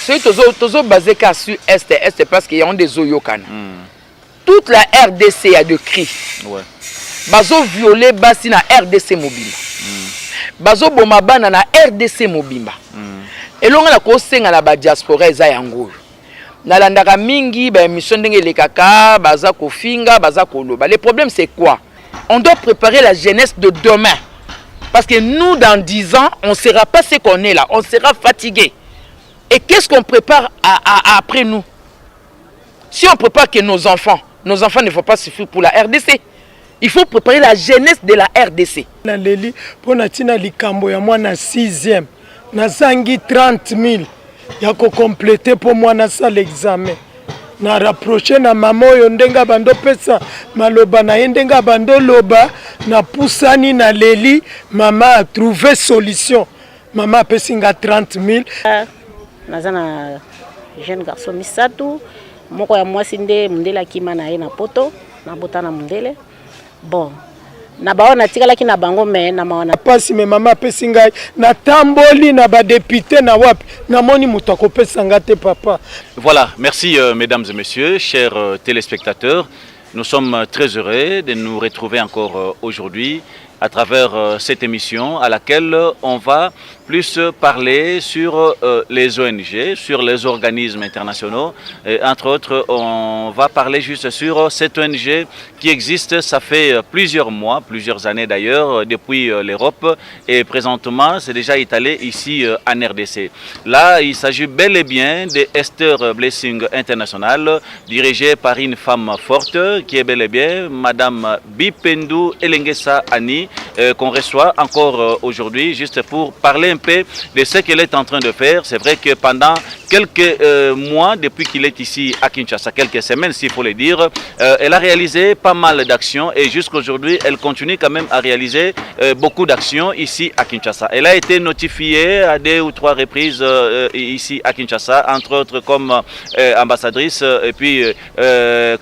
C'est toujours basé sur Est parce qu'il y a des Oyokana. Toute la RDC a de cris. Ouais. Bazo violé basi na RDC mobimba. Bazo bomabana na RDC mobimba. Elonga na kosenga na ba diaspora eza yango. Nalandaka mingi ba émission ndenge lekaka baza kofinga baza koloba. Le problème c'est quoi? On doit préparer la jeunesse de demain. Parce que nous dans 10 ans, on ne sera pas ce qu'on est là, on sera fatigué. Et qu'est-ce qu'on prépare après nous? Si on prépare que nos enfants ne vont pas suffire pour la RDC. Il faut préparer la jeunesse de la RDC. Na leli pour natina likambo ya mwana 6e. Na zangi 30 000 ya ko compléter pour moi na ça l'examen. Na rapprocher na mama oyo ndenga bando pesa maloba na ndenga bando loba na pusani na leli mama a trouvé solution. Mama a pesinga 30 000. Nazana jeune garçon misatu moko ya mwasi nde mundela kima na ye na poto na botana mundele. Bon, na baona tikala ki na bango me na maona pasi me mama pesi ngai na tamboli na ba député na wapi na moni muto akopesa ngate papa. Voilà, merci mesdames et messieurs, chers téléspectateurs. Nous sommes très heureux de nous retrouver encore aujourd'hui à travers cette émission à laquelle on va plus parler sur les ONG, sur les organismes internationaux. Et entre autres, on va parler juste sur cette ONG qui existe, ça fait plusieurs mois, plusieurs années d'ailleurs, depuis l'Europe. Et présentement, c'est déjà étalé ici en RDC. Là, il s'agit bel et bien de Esther Blessing International, dirigée par une femme forte, qui est bel et bien Madame Bipendou Elengesa Annie, qu'on reçoit encore aujourd'hui, juste pour parler un peu de ce qu'elle est en train de faire. C'est vrai que pendant quelques mois, depuis qu'il est ici à Kinshasa, quelques semaines s'il faut le dire, elle a réalisé pas mal d'actions et jusqu'aujourd'hui, elle continue quand même à réaliser beaucoup d'actions ici à Kinshasa. Elle a été notifiée à 2 ou 3 reprises ici à Kinshasa, entre autres comme ambassadrice et puis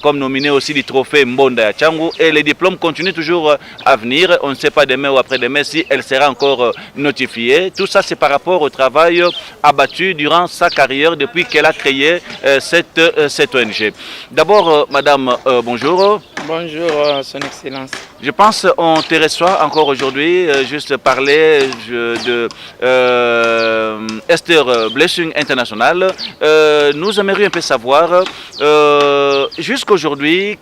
comme nominée aussi du trophée Mbonda ya Tchangu, et les diplômes continuent toujours à venir. On ne sait pas demain ou après-demain si elle sera encore notifiée. Tout ça, c'est par rapport au travail abattu durant sa carrière depuis qu'elle a créé cette ONG. D'abord, madame, bonjour. Bonjour, son excellence. Je pense qu'on te reçoit encore aujourd'hui, juste parler de Esther Blessing International. Nous aimerions un peu savoir, jusqu'aujourd'hui,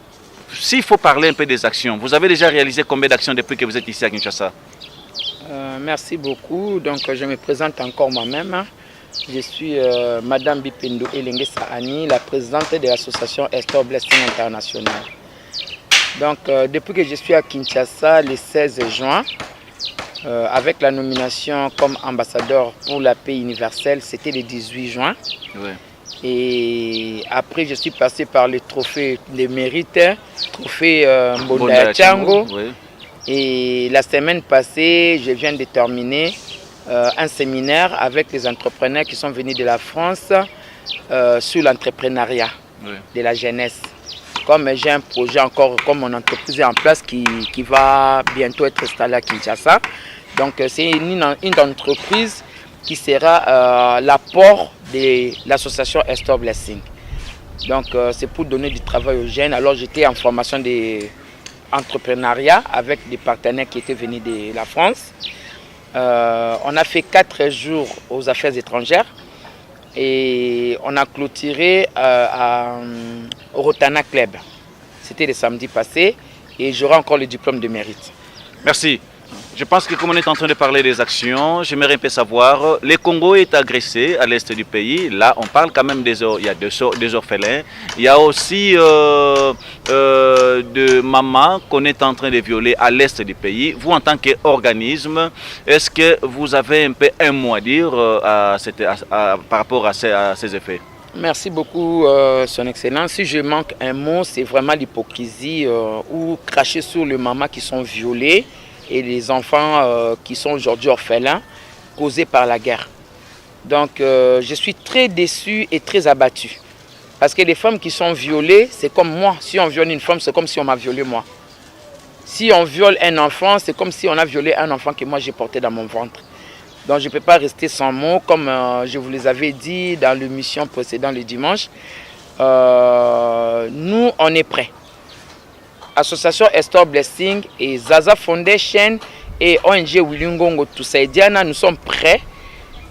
s'il faut parler un peu des actions, vous avez déjà réalisé combien d'actions depuis que vous êtes ici à Kinshasa? Merci beaucoup. Donc, je me présente encore moi-même. Je suis Madame Bipendou Elengesa Annie, la présidente de l'association Esther Blessing International. Donc, depuis que je suis à Kinshasa le 16 juin, avec la nomination comme ambassadeur pour la paix universelle, c'était le 18 juin. Oui. Et après, je suis passé par le trophée de mérite, trophée Mbonda Tchango. Oui. Et la semaine passée, je viens de terminer un séminaire avec les entrepreneurs qui sont venus de la France sur l'entrepreneuriat de la jeunesse. Comme j'ai un projet encore, comme mon entreprise est en place qui va bientôt être installée à Kinshasa. Donc c'est une entreprise qui sera l'apport de l'association Esther Blessing. Donc c'est pour donner du travail aux jeunes. Alors j'étais en formation d'entrepreneuriat avec des partenaires qui étaient venus de la France. On a fait 4 jours aux affaires étrangères et on a clôturé au Rotana Club. C'était le samedi passé et j'aurai encore le diplôme de mérite. Merci. Je pense que comme on est en train de parler des actions, j'aimerais un peu savoir, le Congo est agressé à l'est du pays. Là, on parle quand même des orphelins. Il y a aussi de mamans qu'on est en train de violer à l'est du pays. Vous, en tant qu'organisme, est-ce que vous avez un peu un mot à dire par rapport à ces effets? Merci beaucoup, Son Excellence. Si je manque un mot, c'est vraiment l'hypocrisie ou cracher sur les mamans qui sont violées et les enfants qui sont aujourd'hui orphelins, causés par la guerre. Donc je suis très déçu et très abattu. Parce que les femmes qui sont violées, c'est comme moi. Si on viole une femme, c'est comme si on m'a violé moi. Si on viole un enfant, c'est comme si on a violé un enfant que moi j'ai porté dans mon ventre. Donc je ne peux pas rester sans mots, comme je vous les avais dit dans l'émission précédente le dimanche. Nous, on est prêts. Association Estor Blessing et Zaza Foundation et ONG Wilungongo Toussaïdiana, nous sommes prêts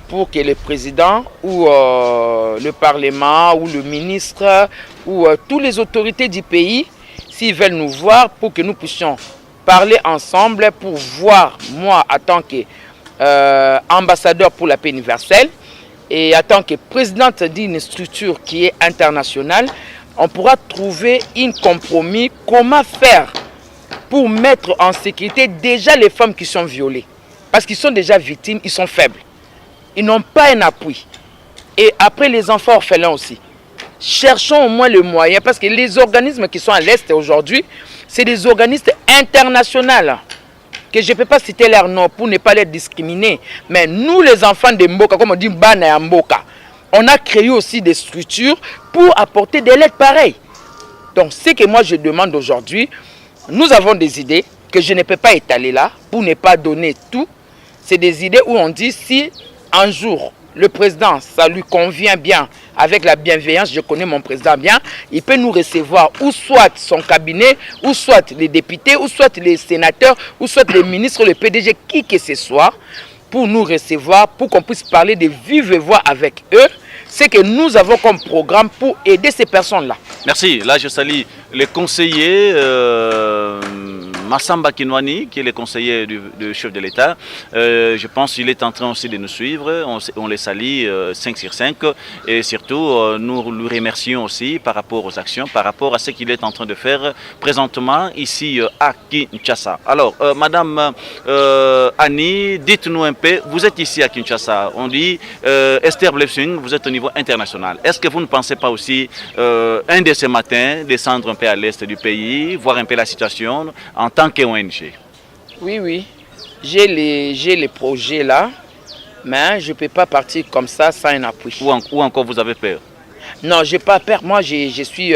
pour que le président ou le Parlement ou le ministre ou toutes les autorités du pays, s'ils veulent nous voir, pour que nous puissions parler ensemble, pour voir, moi, en tant qu'ambassadeur pour la paix universelle et en tant que présidente d'une structure qui est internationale, on pourra trouver un compromis, comment faire pour mettre en sécurité déjà les femmes qui sont violées. Parce qu'ils sont déjà victimes, ils sont faibles. Ils n'ont pas un appui. Et après les enfants orphelins aussi. Cherchons au moins le moyen, parce que les organismes qui sont à l'Est aujourd'hui, c'est des organismes internationaux. Que je ne peux pas citer leur nom pour ne pas les discriminer. Mais nous, les enfants de Mboka, comme on dit Bana et Mboka, on a créé aussi des structures pour apporter des lettres pareilles. Donc, ce que moi je demande aujourd'hui, nous avons des idées que je ne peux pas étaler là pour ne pas donner tout. C'est des idées où on dit si un jour le président, ça lui convient bien, avec la bienveillance, je connais mon président bien, il peut nous recevoir ou soit son cabinet, ou soit les députés, ou soit les sénateurs, ou soit les ministres, le PDG, qui que ce soit, pour nous recevoir, pour qu'on puisse parler de vive voix avec eux, c'est que nous avons comme programme pour aider ces personnes-là. Merci. Là, je salue les conseillers Massamba Kinwani, qui est le conseiller du chef de l'État. Je pense qu'il est en train aussi de nous suivre. On les salue 5 sur 5. Et surtout, nous lui remercions aussi par rapport aux actions, par rapport à ce qu'il est en train de faire présentement ici à Kinshasa. Alors, Madame Annie, dites-nous un peu, vous êtes ici à Kinshasa. On dit Esther Blessing, vous êtes au niveau international. Est-ce que vous ne pensez pas aussi, un de ces matins, descendre un peu à l'est du pays, voir un peu la situation en tant qu'ONG? Oui, oui. J'ai les projets là, mais je ne peux pas partir comme ça sans un appui. Ou encore vous avez peur? Non, je n'ai pas peur. Moi, je suis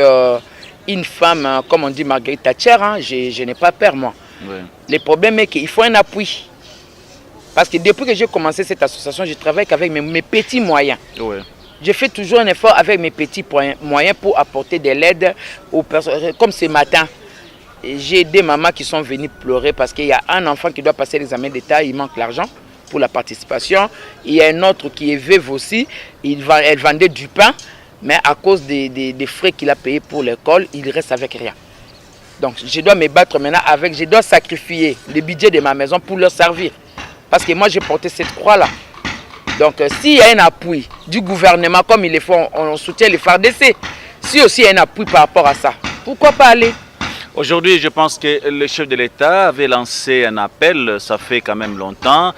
une femme, comme on dit Marguerite Thatcher, hein. Je n'ai pas peur, moi. Oui. Le problème est qu'il faut un appui. Parce que depuis que j'ai commencé cette association, je travaille avec mes petits moyens. Oui. Je fais toujours un effort avec mes petits moyens pour apporter de l'aide aux personnes. Comme ce matin, j'ai des mamans qui sont venues pleurer parce qu'il y a un enfant qui doit passer l'examen d'État, il manque l'argent pour la participation. Il y a un autre qui est veuve aussi, elle vendait du pain, mais à cause des frais qu'il a payés pour l'école, il reste avec rien. Donc je dois me battre maintenant avec, je dois sacrifier le budget de ma maison pour leur servir. Parce que moi j'ai porté cette croix-là. Donc s'il y a un appui du gouvernement, comme il le faut, on soutient les FARDC. Si aussi il y a un appui par rapport à ça, pourquoi pas aller? Aujourd'hui, je pense que le chef de l'État avait lancé un appel, ça fait quand même longtemps.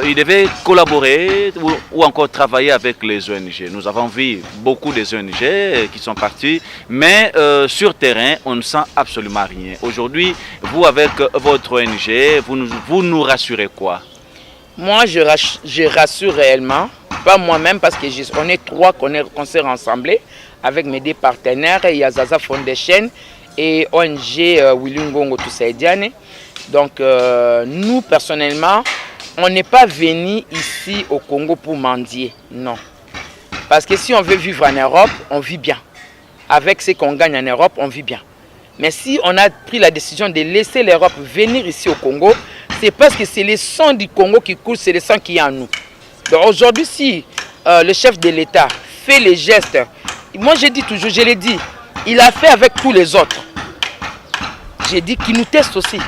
Il devait collaborer ou encore travailler avec les ONG. Nous avons vu beaucoup des ONG qui sont partis, mais sur terrain, on ne sent absolument rien. Aujourd'hui, vous avec votre ONG, vous nous rassurez quoi? Moi, je rassure réellement, pas moi-même, parce que on est trois qu'on s'est rassemblés avec mes deux partenaires, il y a Zaza Foundation et ONG Wilungongo Toussaïdiane. Donc, nous, personnellement, on n'est pas venu ici au Congo pour mendier, non. Parce que si on veut vivre en Europe, on vit bien. Avec ce qu'on gagne en Europe, on vit bien. Mais si on a pris la décision de laisser l'Europe venir ici au Congo, c'est parce que c'est le sang du Congo qui coule, c'est le sang qui est en nous. Donc aujourd'hui, si le chef de l'État fait les gestes, moi je dis toujours, je l'ai dit, il a fait avec tous les autres. J'ai dit qu'il nous teste aussi.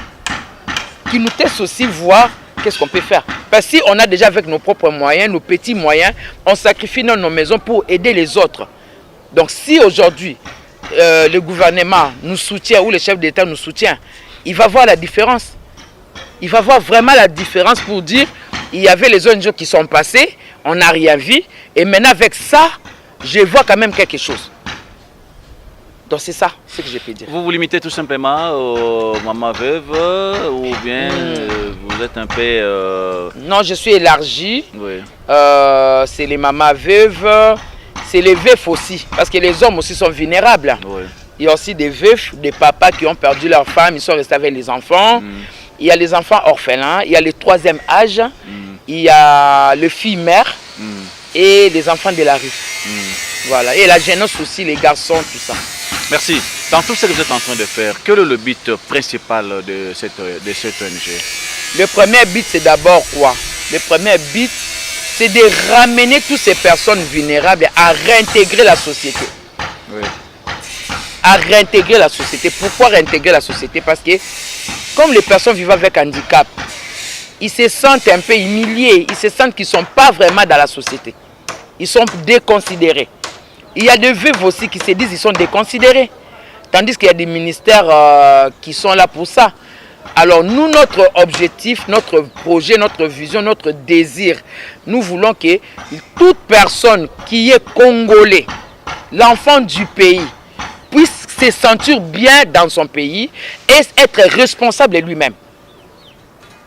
Qu'il nous teste aussi, voir qu'est-ce qu'on peut faire. Parce que si on a déjà avec nos propres moyens, nos petits moyens, on sacrifie dans nos maisons pour aider les autres. Donc si aujourd'hui, le gouvernement nous soutient ou le chef d'État nous soutient, il va voir la différence. Il va voir vraiment la différence pour dire, il y avait les ONG qui sont passés, on n'a rien vu, et maintenant avec ça, je vois quand même quelque chose. Donc c'est ça, ce que je peux dire. Vous vous limitez tout simplement aux mamans veuves ou bien vous êtes un peu... Non, je suis élargi. Oui. C'est les mamans veuves, c'est les veufs aussi, parce que les hommes aussi sont vulnérables. Oui. Il y a aussi des veufs, des papas qui ont perdu leur femme, ils sont restés avec les enfants. Il y a les enfants orphelins, il y a le troisième âge. il y a le fille-mère et les enfants de la rue. Voilà, et la jeunesse aussi, les garçons, tout ça. Merci. Dans tout ce que vous êtes en train de faire, quel est le but principal de cette ONG? Le premier but, c'est d'abord quoi? Le premier but, c'est de ramener toutes ces personnes vulnérables à réintégrer la société. Oui. À réintégrer la société. Pourquoi réintégrer la société? Parce que comme les personnes vivant avec handicap, ils se sentent un peu humiliés, ils se sentent qu'ils ne sont pas vraiment dans la société. Ils sont déconsidérés. Il y a des veuves aussi qui se disent qu'ils sont déconsidérés. Tandis qu'il y a des ministères qui sont là pour ça. Alors nous, notre objectif, notre projet, notre vision, notre désir, nous voulons que toute personne qui est congolais, l'enfant du pays, puisse se sentir bien dans son pays et être responsable de lui-même.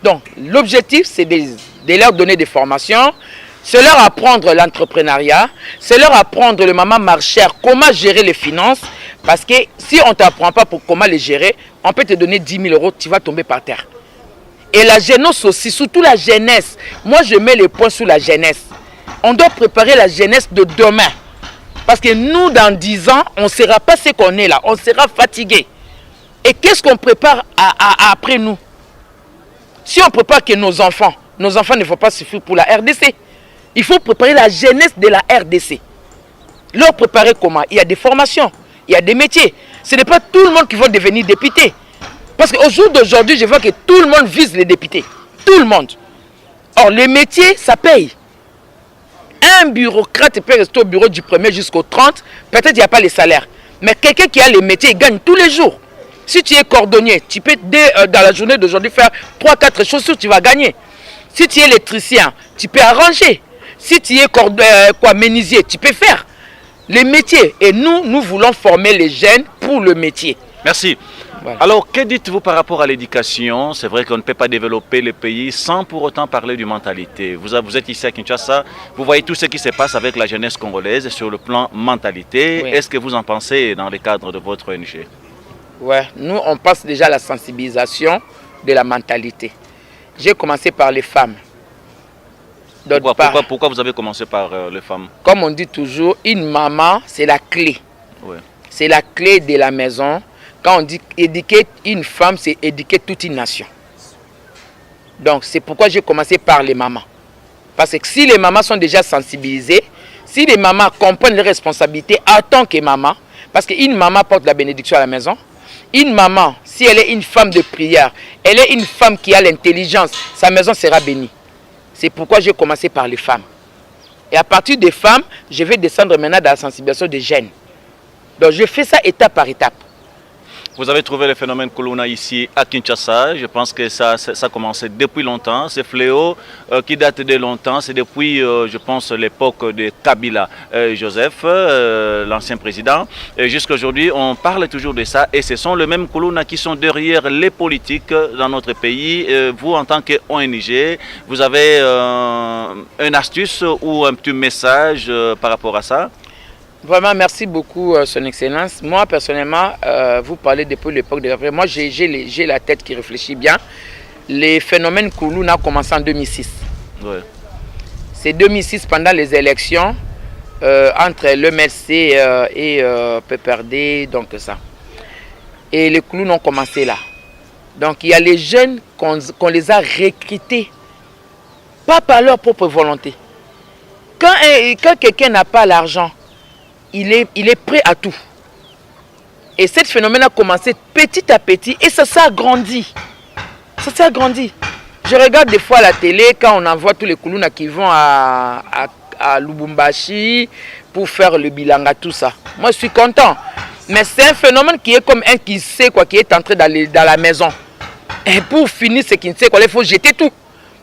Donc l'objectif, c'est de leur donner des formations, c'est leur apprendre l'entrepreneuriat, c'est leur apprendre le maman marchère, comment gérer les finances. Parce que si on ne t'apprend pas pour comment les gérer, on peut te donner 10 000 euros, tu vas tomber par terre. Et la jeunesse aussi, surtout la jeunesse. Moi, je mets les points sur la jeunesse. On doit préparer la jeunesse de demain. Parce que nous, dans 10 ans, on ne sera pas ce qu'on est là. On sera fatigué. Et qu'est-ce qu'on prépare après nous? Si on prépare que nos enfants ne vont pas suffire pour la RDC. Il faut préparer la jeunesse de la RDC. Leur préparer comment? Il y a des formations. Il y a des métiers. Ce n'est pas tout le monde qui va devenir député. Parce qu'au jour d'aujourd'hui, je vois que tout le monde vise les députés. Tout le monde. Or, les métiers, ça paye. Un bureaucrate peut rester au bureau du 1er jusqu'au 30. Peut-être qu'il n'y a pas les salaires. Mais quelqu'un qui a les métiers, il gagne tous les jours. Si tu es cordonnier, tu peux dans la journée d'aujourd'hui faire 3-4 chaussures, tu vas gagner. Si tu es électricien, tu peux arranger. Si tu es menuisier, tu peux faire les métiers. Et nous voulons former les jeunes pour le métier. Merci. Voilà. Alors, que dites-vous par rapport à l'éducation? C'est vrai qu'on ne peut pas développer le pays sans pour autant parler de mentalité. Vous êtes ici à Kinshasa, vous voyez tout ce qui se passe avec la jeunesse congolaise sur le plan mentalité. Oui. Est-ce que vous en pensez dans le cadre de votre ONG? Oui, nous on passe déjà à la sensibilisation de la mentalité. J'ai commencé par les femmes. Pourquoi vous avez commencé par les femmes? Comme on dit toujours, une maman, c'est la clé. Oui. C'est la clé de la maison. Quand on dit éduquer une femme, c'est éduquer toute une nation. Donc c'est pourquoi j'ai commencé par les mamans. Parce que si les mamans sont déjà sensibilisées, si les mamans comprennent les responsabilités en tant que maman, parce qu'une maman porte la bénédiction à la maison, une maman, si elle est une femme de prière, elle est une femme qui a l'intelligence, sa maison sera bénie. C'est pourquoi j'ai commencé par les femmes. Et à partir des femmes, je vais descendre maintenant dans la sensibilisation des jeunes. Donc je fais ça étape par étape. Vous avez trouvé le phénomène Kuluna ici à Kinshasa. Je pense que ça a commencé depuis longtemps. Ce fléau qui date de longtemps, c'est depuis, je pense, l'époque de Kabila Joseph, l'ancien président. Jusqu'à aujourd'hui, on parle toujours de ça. Et ce sont les mêmes Kuluna qui sont derrière les politiques dans notre pays. Vous, en tant qu'ONG, vous avez une astuce ou un petit message par rapport à ça? Vraiment, merci beaucoup, Son Excellence. Moi, personnellement, vous parlez depuis l'époque de l'après. Moi, j'ai la tête qui réfléchit bien. Les phénomènes Kuluna ont commencé en 2006. Ouais. C'est 2006, pendant les élections, entre l'MLC et PPRD, donc ça. Et les Kuluna ont commencé là. Donc, il y a les jeunes qu'on les a recrutés, pas par leur propre volonté. Quand quelqu'un n'a pas l'argent, il est prêt à tout. Et ce phénomène a commencé petit à petit et ça s'est agrandi. Ça s'est agrandi. Je regarde des fois à la télé quand on envoie tous les Kuluna qui vont à Lubumbashi pour faire le bilanga, tout ça. Moi, je suis content. Mais c'est un phénomène qui est comme un qui sait quoi, qui est entré dans la maison. Et pour finir ce qui ne sait quoi, il faut jeter tout.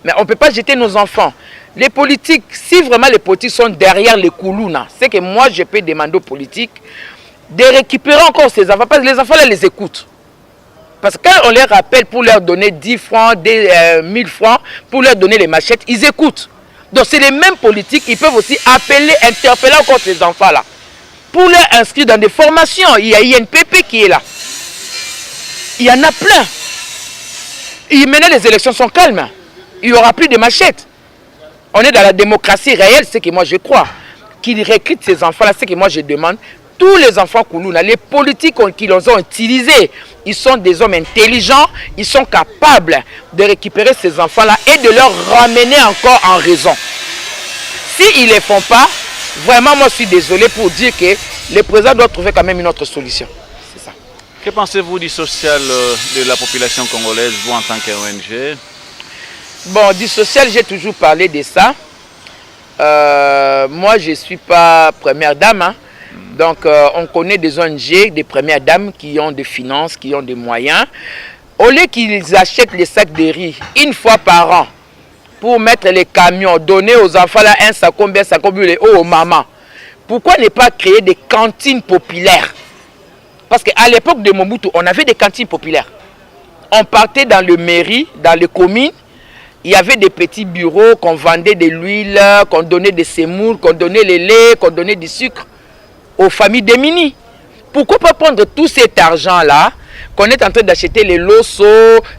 Mais on ne peut pas jeter nos enfants. Les politiques, si vraiment les politiques sont derrière les Kuluna, c'est que moi je peux demander aux politiques de récupérer encore ces enfants. Parce que les enfants là les écoutent. Parce que quand on les rappelle pour leur donner 10 francs, 1000 francs, pour leur donner les machettes, ils écoutent. Donc c'est les mêmes politiques, ils peuvent aussi appeler, interpeller encore ces enfants là. Pour les inscrire dans des formations, il y a INPP qui est là. Il y en a plein. Et maintenant les élections sont calmes. Il n'y aura plus de machettes. on est dans la démocratie réelle, c'est que moi je crois. Qu'il recrute ces enfants-là, c'est que moi je demande. Tous les enfants Koulouna, les politiques qu'ils ont utilisés, ils sont des hommes intelligents, ils sont capables de récupérer ces enfants-là et de leur ramener encore en raison. S'ils ne le font pas, vraiment moi je suis désolé pour dire que le président doit trouver quand même une autre solution. C'est ça. Que pensez-vous du social de la population congolaise, vous en tant qu'ONG? Bon, du social, j'ai toujours parlé de ça. Moi, je ne suis pas première dame. Hein. Donc, on connaît des ONG, des premières dames qui ont des finances, qui ont des moyens. Au lieu qu'ils achètent les sacs de riz une fois par an pour mettre les camions, donner aux enfants là un sac combien, aux mamans, pourquoi ne pas créer des cantines populaires? Parce qu'à l'époque de Mobutu, on avait des cantines populaires. On partait dans les mairies, dans les communes. Il y avait des petits bureaux qu'on vendait de l'huile, qu'on donnait des semoule, qu'on donnait les laits, qu'on donnait du sucre aux familles démunies. Pourquoi pas prendre tout cet argent-là, qu'on est en train d'acheter les losso,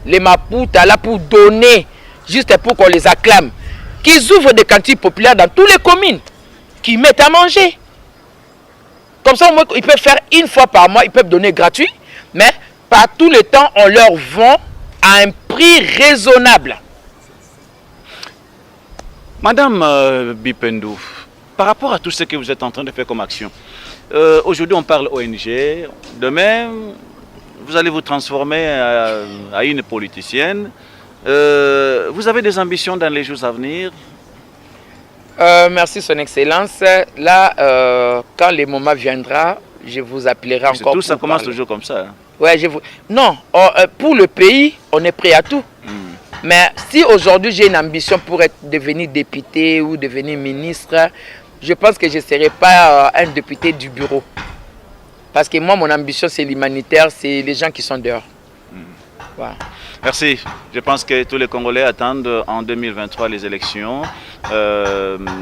les maputa, là, pour donner, juste pour qu'on les acclame. Qu'ils ouvrent des cantines populaires dans toutes les communes, qui mettent à manger. Comme ça, ils peuvent faire une fois par mois, ils peuvent donner gratuit, mais par tout le temps, on leur vend à un prix raisonnable. Madame Bipendou, par rapport à tout ce que vous êtes en train de faire comme action, aujourd'hui on parle ONG, demain vous allez vous transformer à une politicienne. Vous avez des ambitions dans les jours à venir? Merci Son Excellence. Là, quand le moment viendra, je vous appellerai encore. Tout ça commence toujours comme ça. Hein? Ouais, non, pour le pays, on est prêt à tout. Mais si aujourd'hui j'ai une ambition pour devenir député ou devenir ministre, je pense que je ne serai pas un député du bureau. Parce que moi, mon ambition, c'est l'humanitaire, c'est les gens qui sont dehors. Voilà. Merci. Je pense que tous les Congolais attendent en 2023 les élections.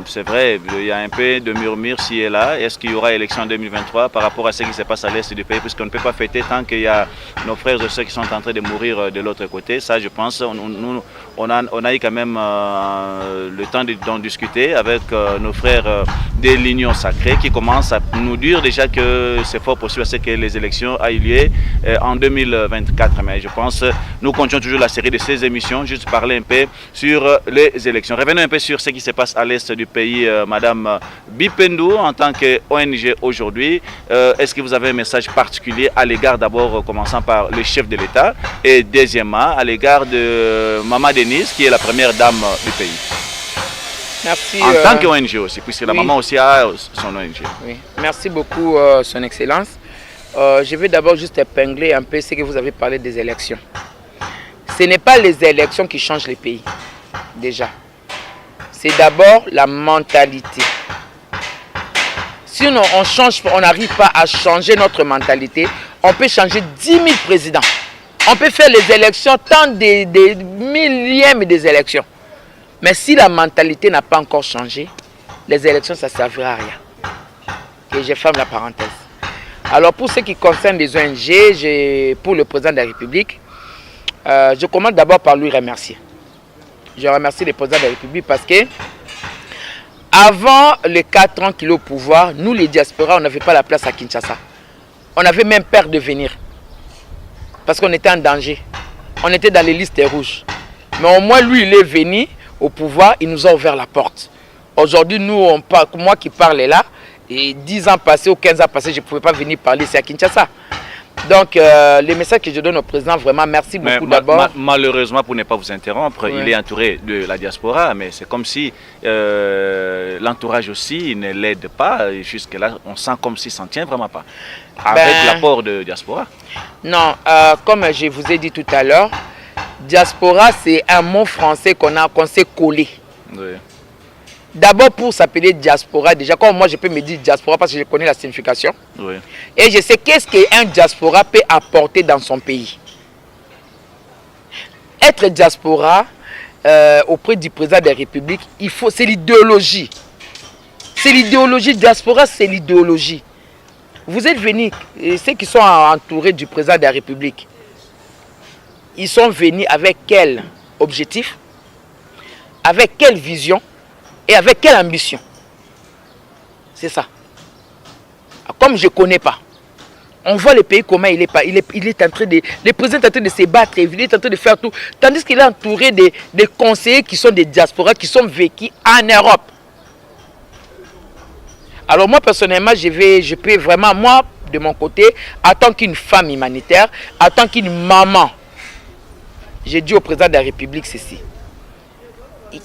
C'est vrai, il y a un peu de murmure ci et là. Est-ce qu'il y aura élection en 2023 par rapport à ce qui se passe à l'est du pays, puisqu'on ne peut pas fêter tant qu'il y a nos frères et ceux qui sont en train de mourir de l'autre côté. Ça, je pense, on a eu quand même le temps d'en discuter avec nos frères de l'Union Sacrée qui commencent à nous dire déjà que c'est fort possible à ce que les élections aient lieu en 2024. Mais je pense nous continuons toujours la série de ces émissions, juste parler un peu sur les élections. Revenons un peu sur ce qui se passe à l'est du pays, Madame Bipendou, en tant qu'ONG aujourd'hui. Est-ce que vous avez un message particulier à l'égard, d'abord, commençant par le chef de l'État, et deuxièmement, à l'égard de Maman Denise, qui est la première dame du pays? Merci. En tant qu'ONG aussi, puisque la maman aussi a son ONG. Oui. Merci beaucoup, Son Excellence. Je vais d'abord juste épingler un peu ce que vous avez parlé des élections. Ce n'est pas les élections qui changent le pays, déjà. C'est d'abord la mentalité. Si on n'arrive pas à changer notre mentalité, on peut changer 10 000 présidents. On peut faire les élections, tant des millièmes des élections. Mais si la mentalité n'a pas encore changé, les élections, ça ne servira à rien. Et je ferme la parenthèse. Alors pour ce qui concerne les ONG, pour le président de la République, je commence d'abord par lui remercier. Je remercie le président de la République parce que avant les 4 ans qu'il est au pouvoir, nous les diasporas, on n'avait pas la place à Kinshasa. On avait même peur de venir. Parce qu'on était en danger. On était dans les listes rouges. Mais au moins lui, il est venu au pouvoir, il nous a ouvert la porte. Aujourd'hui, nous, moi qui parle là, et 10 ans passés ou 15 ans passés, je ne pouvais pas venir parler ici à Kinshasa. Donc, le message que je donne au président, vraiment, merci beaucoup d'abord. Malheureusement, pour ne pas vous interrompre, oui. Il est entouré de la diaspora, mais c'est comme si l'entourage aussi ne l'aide pas. Jusque-là, on sent comme s'il s'en tient vraiment pas. Avec l'apport de diaspora. Non, comme je vous ai dit tout à l'heure, diaspora, c'est un mot français qu'on s'est collé. Oui. D'abord pour s'appeler diaspora, déjà comme moi je peux me dire diaspora parce que je connais la signification. Oui. Et je sais qu'est-ce qu'un diaspora peut apporter dans son pays. Être diaspora auprès du président de la République, c'est l'idéologie. C'est l'idéologie, diaspora c'est l'idéologie. Vous êtes venus, ceux qui sont entourés du président de la République, ils sont venus avec quel objectif, avec quelle vision, Et avec quelle ambition? C'est ça. Comme je ne connais pas, on voit le pays comment il est en train de... Le président est en train de se battre, il est en train de faire tout. Tandis qu'il est entouré des conseillers qui sont des diasporas, qui sont vécus en Europe. Alors moi, personnellement, je peux vraiment, moi, de mon côté, en tant qu'une femme humanitaire, en tant qu'une maman, j'ai dit au président de la République ceci.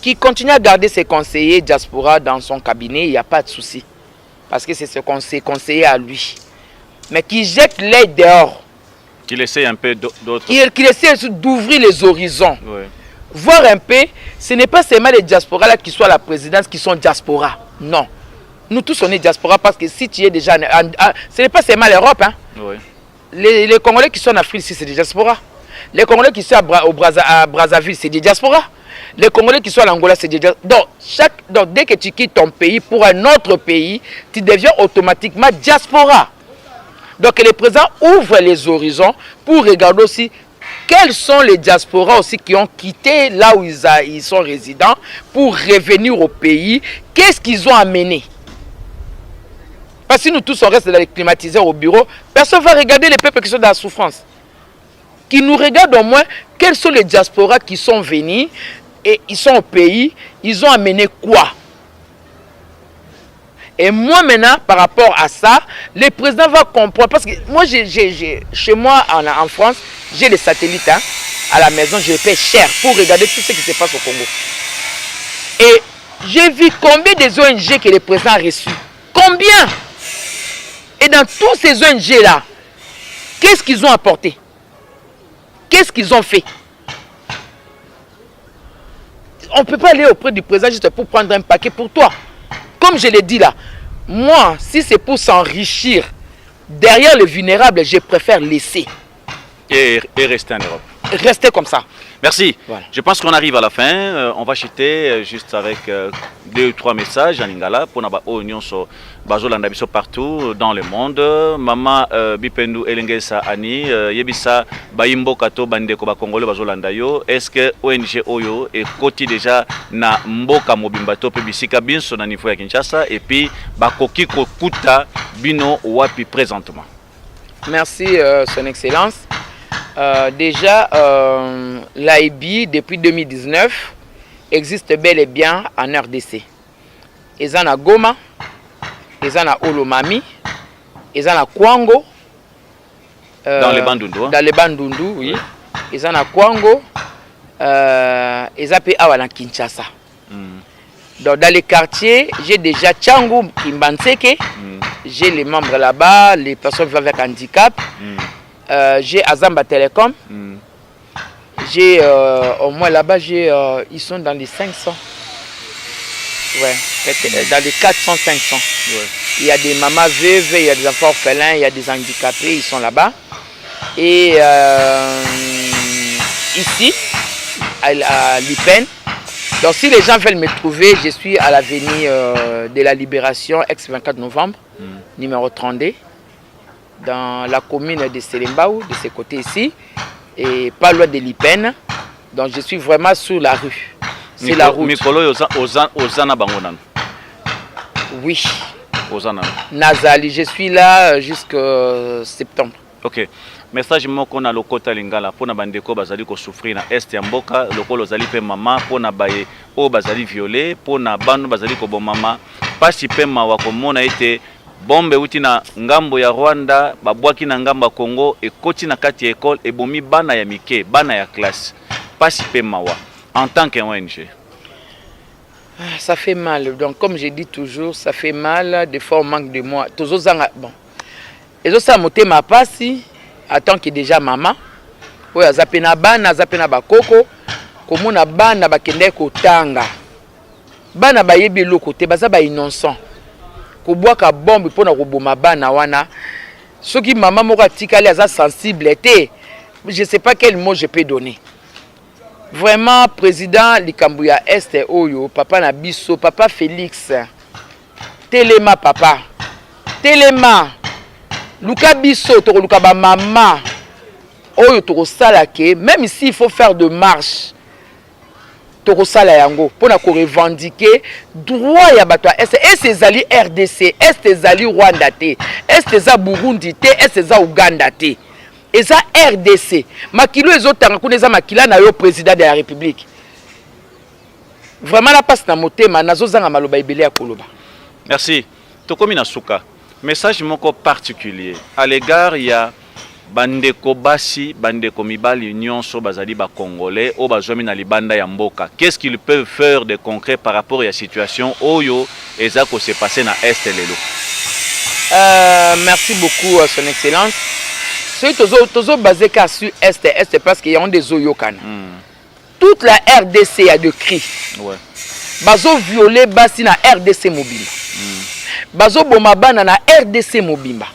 Qui continue à garder ses conseillers diaspora dans son cabinet, il n'y a pas de souci. Parce que c'est ce conseiller à lui. Mais qui jette l'aide dehors. Qu'il essaie un peu d'autres. Qu'il essaie d'ouvrir les horizons. Oui. Voir un peu, ce n'est pas seulement les diasporas là qui sont à la présidence qui sont diaspora. Non. Nous tous on est diaspora parce que si tu es déjà... ce n'est pas seulement l'Europe. Hein. Oui. Les Congolais qui sont en Afrique, c'est des diasporas. Les Congolais qui sont à Brazzaville, c'est des diasporas. Les Congolais qui sont à l'Angola, c'est des diasporas. Donc, dès que tu quittes ton pays pour un autre pays, tu deviens automatiquement diaspora. Donc, le président ouvre les horizons pour regarder aussi quels sont les diasporas aussi qui ont quitté là où ils sont résidents pour revenir au pays. Qu'est-ce qu'ils ont amené? Parce que si nous tous on reste dans les climatiseurs au bureau, personne ne va regarder les peuples qui sont dans la souffrance. Qui nous regardent au moins quels sont les diasporas qui sont venus et ils sont au pays, ils ont amené quoi? Et moi maintenant, par rapport à ça, le président va comprendre. Parce que moi, chez moi en France, j'ai les satellites hein, à la maison, je les paie cher pour regarder tout ce qui se passe au Congo. Et j'ai vu combien des ONG que le président a reçus. Combien? Et dans tous ces ONG-là, qu'est-ce qu'ils ont apporté? Qu'est-ce qu'ils ont fait? On ne peut pas aller auprès du président juste pour prendre un paquet pour toi. Comme je l'ai dit là, moi, si c'est pour s'enrichir derrière les vulnérables, je préfère laisser. Et rester en Europe. Rester comme ça. Merci. Voilà. Je pense qu'on arrive à la fin. On va chuter juste avec 2 ou 3 messages en lingala pour nous sur bazolanda biso partout dans le monde. Mama Bipendu Elengesa Ani yebisa baimbo kato bandeko ba Congolais bazolanda yo. Est-ce que ONG Oyo est côté déjà na mboka mobimba to pe bisika binso na niveau ya Kinshasa et puis bakoki kokuta bino wapi présentement? Merci son excellence. Déjà, l'AIB, depuis 2019, existe bel et bien en RDC. Ils en ont Goma, ils en ont Olomami, ils en ont Kwango. Dans les Bandundu. Dans les Bandundu, oui. Ils en ont Kwango, ils ont Awana Kinshasa. Donc, dans les quartiers, j'ai déjà Tchangou, Kimbanseke, j'ai les membres là-bas, les personnes vivant avec handicap. J'ai Azamba Telecom. J'ai au moins là-bas, ils sont dans les 500. Ouais, dans les 400, 500. Ouais. Il y a des mamans veuves, il y a des enfants orphelins, il y a des handicapés, ils sont là-bas. Et ici, à Lipen. Donc si les gens veulent me trouver, je suis à l'avenue de la Libération, ex-24 novembre, numéro 32. Dans la commune de Selembaou, de ce côté ici, et pas loin de Lipen. Donc je suis vraiment sur la rue. C'est la route. Oui. Nazali, je suis là jusqu'à septembre. Ok. Message moko na lokota lingala pona bandeko bazali ko souffrir na est ya mboka lokolo zali pe mama pona baye o bazali violé pona banu bazali ko bon mama pasi pe mawa ko mona ete bombe uti na ngambo ya Rwanda babwaki na ngambo ya Congo ekoti na kati ya école ebomi bana ya mike bana ya classe pasi pe mawa en tant que ONG. Ça fait mal. Donc comme je dis toujours, ça fait mal. Des fois on manque de moi. Toujours bon. Et ça monter ma pasi en tant que déjà maman. Oui, azapena bana, azapena bakoko. Komona bana bakende ko tanga. Bana bayebi lokote baza ba innocent. Kobwaka bombe pona koboma bana wana soki maman moko atikali aza sensible te je sais pas quel mot je peux donner. Vraiment président likambo ya Est oyo papa na biso papa Félix telema papa telema luka biso to luka ba mama oyo to sala ke même ici il faut faire de marche tokosala yango pona ko revendiquer droit ya bato est ezali RDC, est ezali Rwanda te, est eza Burundi te, est eza Uganda te. Eza RDC. Makilo ezotanga kuna eza makila na yo président de la République. Vraiment la passe na motema nazozanga maloba ebele ya koloba. Merci. Tokomi na suka. Message moko particulier à l'égard ya bandeko basi, bandeko mibali nyonso bazali ba congolais o bazomi na libanda ya mboka. Qu'est-ce qu'ils peuvent faire de concret par rapport à la situation oyo eza ko se passer na est lelo? Merci beaucoup son excellence. C'est toujours basé sur est parce qu'il y a des oyokana. Toute la RDC a de cris. Ouais. Bazo violé basi na RDC mobimba. Bazo bomabana na RDC mobimba.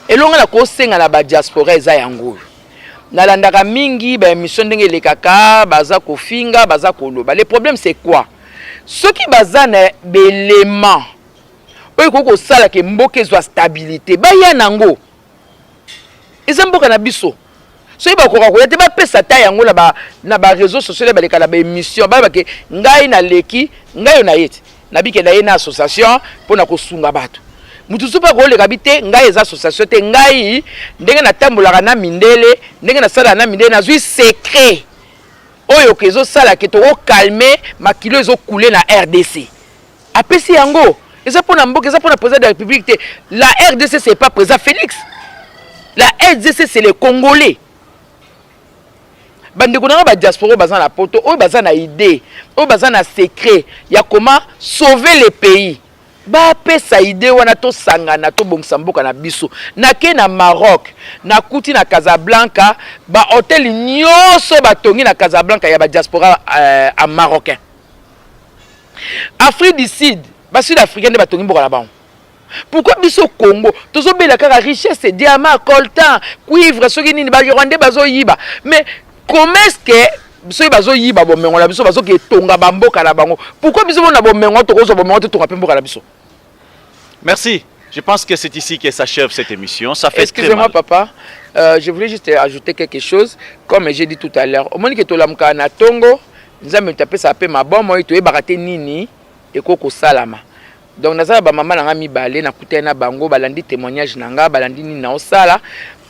Elonga na kosenga na ba diaspora eza yango. Na landaka mingi ba émission ndenge lekaka baza kofinga baza koloba. Le problème c'est quoi? Ceux qui baza na belément. Oyo koko sala ke mboke zwa stabilité. Ba ya nango. Eza mboka na biso. So iba ko ko yete ba pesa ta yango na ba réseaux sociaux ba lekala ba émission ba ke ngai na leki ngai na yete. Na bike na yena association pona ko sunga bato. Mutu supa ko le kabite ngai eza association te ngai ndenge na tambolaka na mindele ndenge na sala na mindele na zui secret. Oyo kezo sala ke to calmer makilo ezo couler na RDC. Apesi yango eza pona mboka eza pona président de la République te. La RDC c'est pas président Félix. La RDC c'est les Congolais. Bandeko na ba diaspora bazana na poto, o bazana idée, o bazana secret, ya comment sauver le pays. Ba pesa idée wana to sangana to bongisa mboka na biso. Na ke na Maroc, na kuti na Casablanca, ba hôtel nyonso batongi na Casablanca ya ba diaspora en marocain. Afrique du Sud, ba sud-africain de batongi mboka na bango. Pourquoi biso Congo tozo bela kaka richesse diamant coltan cuivre soki nini ba Rwandais bazo yiba mais comment est-ce que biso bazo yiba bomengo na biso bazo ke tonga bamboka na bango pourquoi biso na bomengo to kozo bomengo to tonga mboka na biso? Merci. Je pense que c'est ici que s'achève cette émission. Ça fait Excusez-moi papa, je voulais juste ajouter quelque chose comme j'ai dit tout à l'heure. Au moment que to lamka na tongo nzambe tapé ça pe mabon moi to ebakate nini ekoko salama. Donc nazala ba mama nanga mibale na kutena bango balandi témoignage nanga balandi ni na osala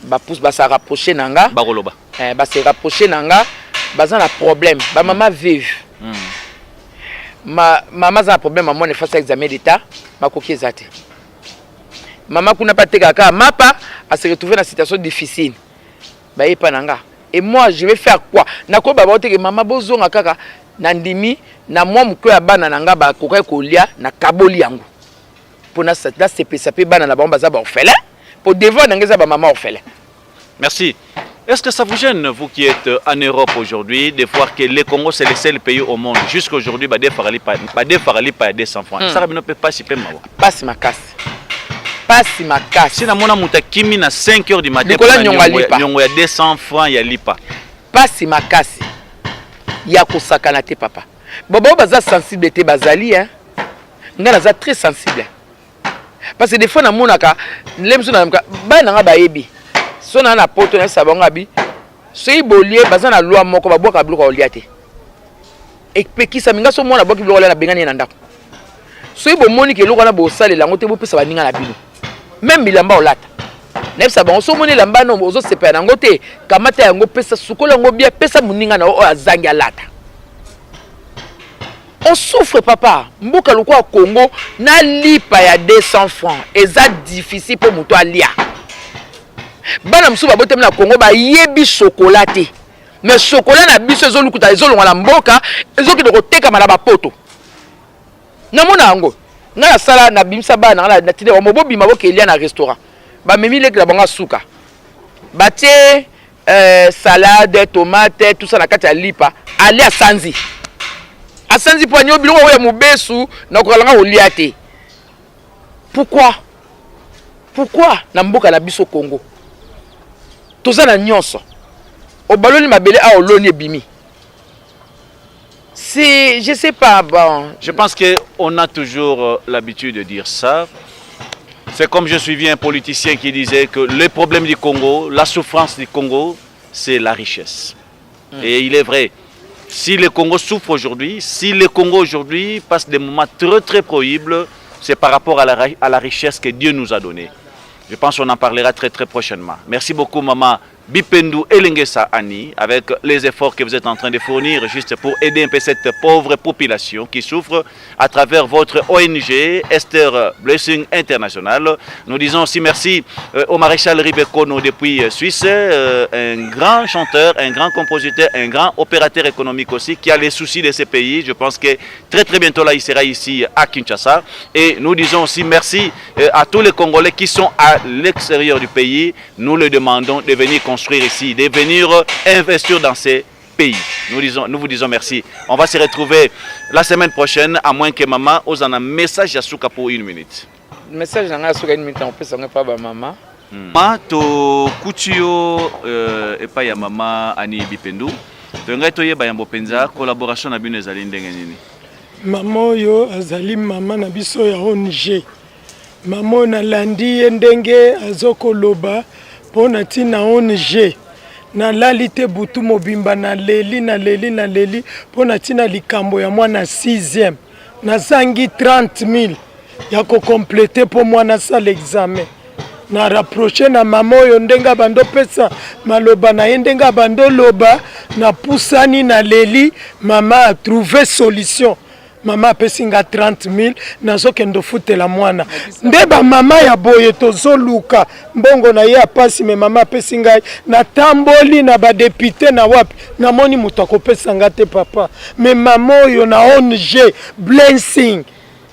ba pousse ba sa rapprocher nanga ba koloba ba se rapprocher nanga baza na problème ba mama vive mama za problème maman ne face examen d'état makoki ezate mama kuna pateka ka mapa a se retrouver dans situation difficile ba yepa nanga et moi je vais faire quoi nako ba ba que mama bozonga kaka nandimi na mwa mko ya bana nanga ba kokai kolia na kaboli yango pona ça c'est pesa pe bana na ba baza ba orphelin pour devant nangeza ba maman orphelin. Merci. Est-ce que ça vous gêne, vous qui êtes en Europe aujourd'hui, de voir que le Congo c'est le seul pays au monde jusqu'à aujourd'hui ba des farali pas des enfants. Ça ne peut pas si peu mawa. Passe ma casse. Passe ma casse. Si na mona muta kimi na 5h du matin nyongo ya 200 francs ya lipa. Passe ma casse. Ya kosakana te papa. Bobo baza sensible te bazali hein. Ngana za très sensible. Parce que des fois na monaka lemso na ba na ba yebi. So na na poto na sabonga bi. So ibolie baza na loi moko ba boka biloko oliate. Et pekisa minga so mona boki biloko na bengani na ndako. So ibo moni ke loko na bo sale la ngote bo pesa baninga na bino. Même bilamba olata. Nefsa ba so moni lamba no ozo sepa na ngote kamata yango pesa sukola ngo bia pesa muninga na o azangi alata. On souffre papa. Mboka lokwa Congo na lipa ya 200 francs. Eza difficile pour muto alia. Bana msuba bote na Congo ba yebi chocolate. Mais chocolat na biso ezo lukuta ezo longa na mboka ezo ki doko teka mala ba poto. Na mona ngo. Na sala na bimsa bana na tide wa mobobi maboke elia na restaurant. Ba memi lek la banga suka. Batie salade, tomate, tout ça na kati ya lipa. Ali a sanzi. Asanzi poigno biloko ya mubesu na kokalanga oliate. Pourquoi? Pourquoi na mboka na biso Congo? Tozana nyonso. Obaloni mabele a oloni bimi. C'est je sais pas bon, je pense que on a toujours l'habitude de dire ça. C'est comme je suivais un politicien qui disait que le problème du Congo, la souffrance du Congo, c'est la richesse. Et il est vrai. Si le Congo souffre aujourd'hui, si le Congo aujourd'hui passe des moments très très pénibles, c'est par rapport à la richesse que Dieu nous a donnée. Je pense qu'on en parlera très très prochainement. Merci beaucoup maman Bipendou Elengesa Annie, avec les efforts que vous êtes en train de fournir juste pour aider un peu cette pauvre population qui souffre à travers votre ONG Esther Blessing International. Nous disons aussi merci au maréchal Ribekono depuis Suisse, un grand chanteur, un grand compositeur, un grand opérateur économique aussi qui a les soucis de ces pays. Je pense que très très bientôt là il sera ici à Kinshasa. Et nous disons aussi merci à tous les Congolais qui sont à l'extérieur du pays. Nous leur demandons de venir construire ici, de venir investir dans ces pays. Nous vous disons merci. On va se retrouver la semaine prochaine, à moins que maman ose un message à Souka pour 1 minute. Le message à Souka 1 minute, on peut s'en pas à maman. Ma to kutio et pas ya maman Ani Bipendou. Tu ngai to yeba yambo penza collaboration na bino ezali ndenge nini? Maman yo azali maman na biso ya ONG. Maman na landi ndenge azoko loba pona tina ONG. Na lalite butu mobimba na leli pona tina likambo ya mwana 6e. Na zangi 30 000 ya ko compléter pour mwana sa l'examen. Na rapprocher na mama oyo ndenga bando pesa maloba na ndenga bando loba na pusani na leli mama a trouvé solution. Mama pesinga 30 000 nazo kendo futela mwana ndeba mama ya boye tozo luka mbongo na ye apasi me mama pesinga na tamboli na ba député na wapi na moni mutako pesanga te papa me mama oyo na ONG Blessing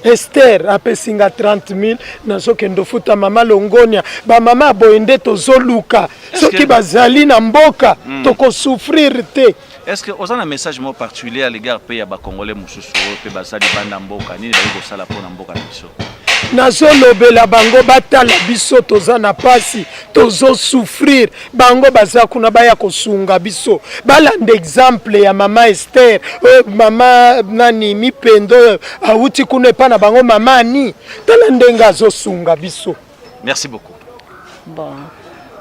Esther apesinga 30 000 nazo kendo futa mama longonia ba mama boye nde tozo luka soki bazali na mboka toko souffrir te. Est-ce que vous avez un message particulier à l'égard de les Congolais qui basali banda mboka nini bali kosala pona mboka na biso? Nazo lobela bango batala biso toza na pasi tozo souffrir bango baza kuna baya kosunga biso balanda exemple ya mama Esther mama nani Mipendo awuti kuna pa na bango mama ni tala ndenga zo sunga biso. Merci beaucoup. Bon.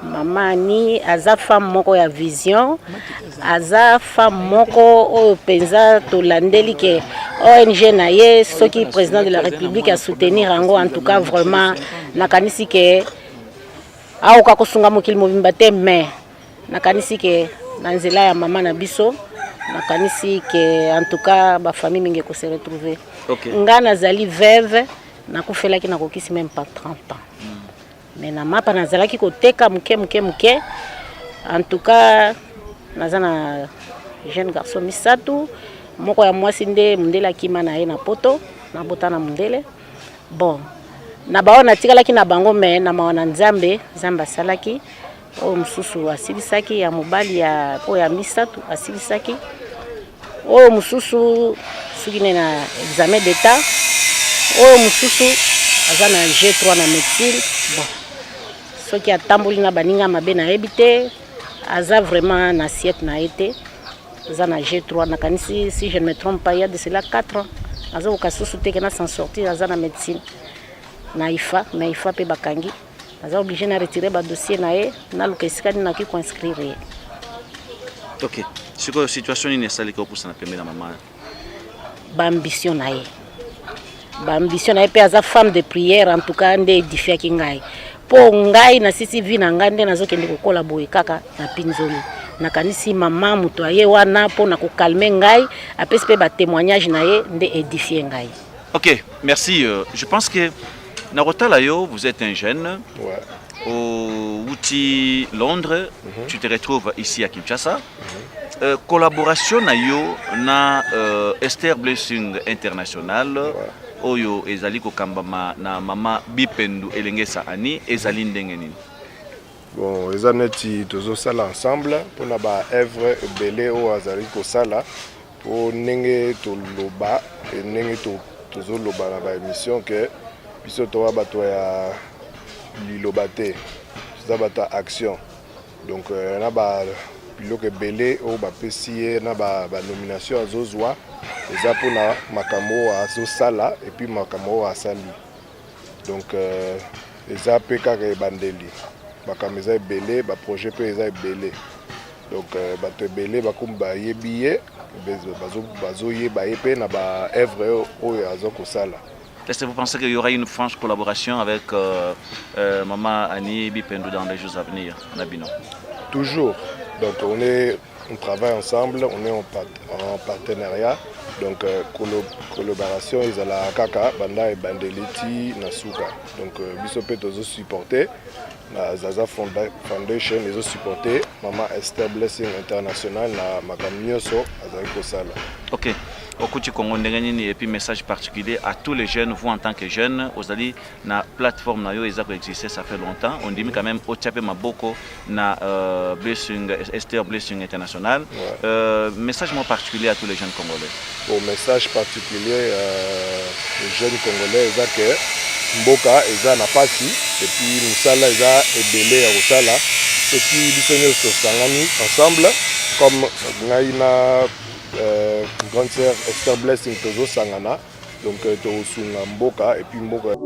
Maman ni aza femme moko ya vision, aza femme moko o penza to landeli ke ONG na ye soki président de la République a soutenir ango en tout cas vraiment nakanisi ke aoka kosunga mokili mobimba te mais nakanisi ke na nzela ya mama na biso nakanisi ke en tout cas ba famille mingi ko se retrouver. Okay. Nga nazali veuve nakufelaki nakokisi même pas 30 ans. Mais na mapa nazalaki koteka muke. En tout cas nazana jeune garçon misatu moko ya mwasi nde mundela kima na ye na poto na botana mundele. Bon na baona tikalaki na bango me na maona nzambe salaki o mususu asilisaki ya mobali ya po ya misatu asilisaki o mususu sukine na examen d'état o mususu azana G3 na médecine. Bon soki atamboli na baninga mabe na ebite aza vraiment na assiette na été aza na G3 na kanisi si je ne me trompe pas il y a de cela 4 ans aza okasusu te na s'en sortir aza na médecine na IFA mais IFA pe bakangi aza obligé na retirer ba dossier na ye na luka na ki ko inscrire. OK. C'est quoi situation ni nesali ko pousa na pembe na mama? Ba ambition na ye. Ba ambition na ye pe aza femme de prière en tout cas nde édifier ki ngai. Po ngai na sisi vi na ngai nde nazokende kokola boye kaka na pinzoli nakanisi mama muto aye wana po na kokalme ngai apesi pe ba témoignage na ye nde édifier ngai. OK, merci. Je pense que Narotala yo, vous êtes un jeune. Ouais. Au Outi Londres, tu te retrouves ici à Kinshasa. Collaboration na yo na Esther Blessing International. Ouais. Oyo ezali kokambama na mama Bipendou Elengesa Ani ezali ndenge nini? Bon, eza neti tozo sala ensemble pour na ba œuvre belé o azali ko sala pour ndenge to loba ndenge tozo loba na ba émission que biso to ba to ya liloba te za bata action. Donc na ba biloko belé o ba pesi na ba nomination azozwa eza pour na makambo azo sala et puis makambo asali. Donc eza pe kaka bandeli makambo eza belé ba projet pe eza belé. Donc bato ebele bakomi bayebi ye bazoyeba ye mpe na baœuvre oyo aza kosala. Est-ce que vous pensez qu'il y aura une franche collaboration avec Maman Annie Bipendou dans les jours à venir, Nabino? Toujours. Donc on travaille ensemble, on est en partenariat. Donc collaboration ezala kaka banda e bandeliti na suka. Donc biso pe tozo supporter na Zaza Foundation ezo supporter Maman Esther Blessing International na makambo nyonso azali kosala. OK. Au Congo et puis message particulier à tous les jeunes, vous en tant que jeunes, vous allez na plateforme na yo existé ça fait longtemps. On dit quand même au Tchapé Maboko na Blessing Esther Blessing International. Message moins particulier à tous les jeunes congolais. Au message particulier aux jeunes congolais, c'est que Mboka eza na pasi et puis musala eza ebele ya kosala et puis biso nyonso sangani ensemble comme ngaina grande sœur Esther Blessing tozo sangana donc tosunga mboka et puis mboka